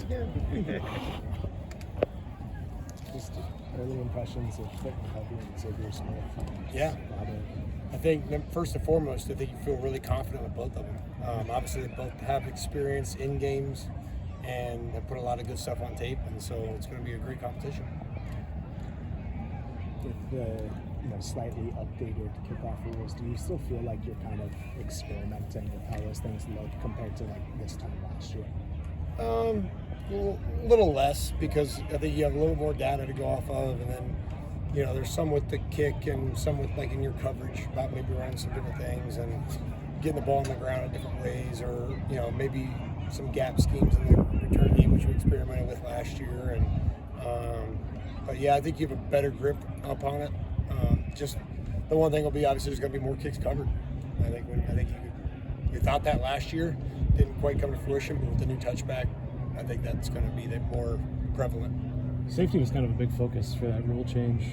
again. Just early impressions of Fit and Healthy and Xavier Smith. Yeah. I think first and foremost, I think you feel really confident with both of them. Obviously, they both have experience in games and have put a lot of good stuff on tape, and so it's going to be a great competition. With the slightly updated kickoff rules, do you still feel like you're kind of experimenting with how those things look compared to like this time last year? A little less, because I think you have a little more data to go off of, and then there's some with the kick and some with like in your coverage about maybe running some different things and getting the ball on the ground in different ways, or maybe some gap schemes in the return game, which we experimented with last year. And but yeah, I think you have a better grip up on it. Just the one thing will be, obviously there's going to be more kicks covered. I think you thought that last year, didn't quite come to fruition, but with the new touchback, I think that's going to be the more prevalent. Safety was kind of a big focus for that rule change.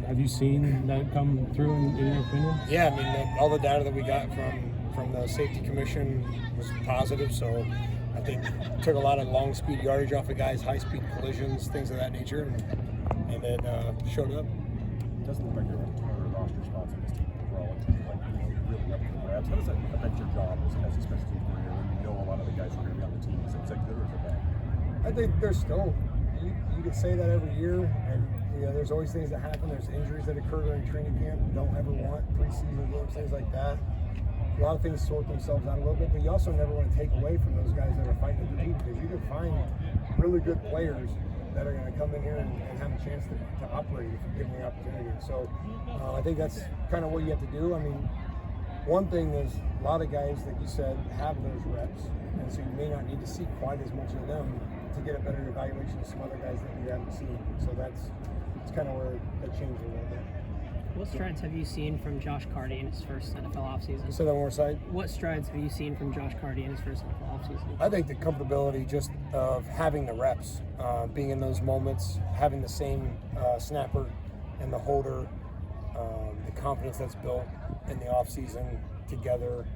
Have you seen that come through in your opinion? Yeah, I mean, all the data that we got from the safety commission was positive, so I think took a lot of long speed yardage off of guys, high speed collisions, things of that nature, and then showed up. It doesn't look like you're a roster spots in this team overall. It's like, really up to the grabs. How does that affect your job as a special team player when you know a lot of the guys who are going to be on the team? Is it good or is it bad? I think there's still, you could say that every year, and there's always things that happen. There's injuries that occur during training camp. You don't ever want preseason games, things like that. A lot of things sort themselves out a little bit, but you also never want to take away from those guys that are fighting the team, because you can find really good players that are going to come in here and have a chance to operate if you give them the opportunity. So I think that's kind of what you have to do. I mean, one thing is a lot of guys, like you said, have those reps, and so you may not need to see quite as much of them to get a better evaluation of some other guys that you haven't seen. So that's kind of where it changed a little bit. What strides have you seen from Josh Carty in his first NFL offseason? So that one more side. What strides have you seen from Josh Carty in his first NFL offseason? I think the comfortability just of having the reps, being in those moments, having the same snapper and the holder, the confidence that's built in the offseason together,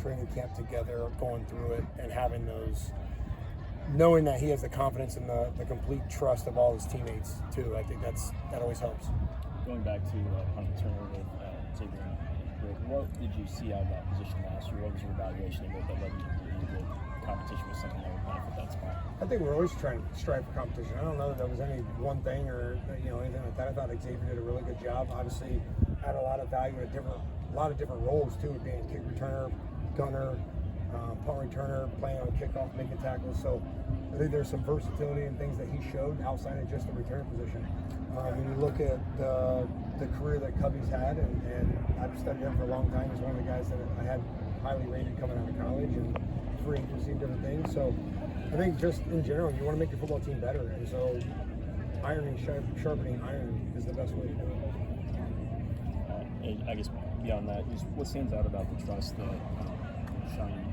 training camp together, going through it, and having those, knowing that he has the confidence and the complete trust of all his teammates too. I think that always helps. Going back to punt returner with Xavier, what did you see out of that position last year? What was your evaluation of it that led you to believe that competition was something that would benefit that spot? I think we're always trying to strive for competition. I don't know that there was any one thing or anything like that. I thought Xavier did a really good job. Obviously, had a lot of value in a lot of different roles too, being kick returner, gunner, punt returner, playing on kickoff, making tackles. So I think there's some versatility and things that he showed outside of just the return position. When you look at the career that Cubby's had, and I've studied him for a long time, he's one of the guys that I had highly rated coming out of college and free agency and different things. So I think just in general, you want to make your football team better, and so sharpening iron is the best way to do it. I guess beyond that, just what stands out about the trust that Shine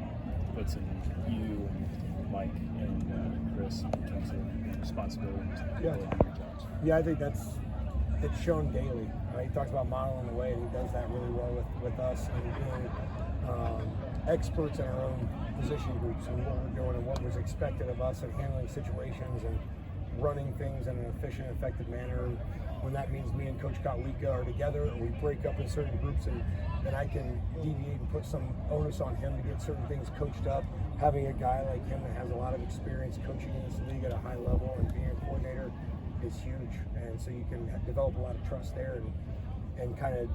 puts in you, Mike, and Chris in terms of responsibility and your jobs? Yeah, I think it's shown daily. He talks about modeling the way, and he does that really well with us, and being experts in our own position groups and what we're doing and what was expected of us, and handling situations and running things in an efficient, effective manner. When that means me and Coach Kotlika are together, or we break up in certain groups, and then I can deviate and put some onus on him to get certain things coached up. Having a guy like him that has a lot of experience coaching in this league at a high level and being a coordinator is huge, and so you can develop a lot of trust there and kind of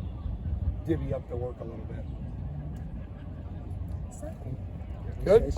divvy up the work a little bit. Good.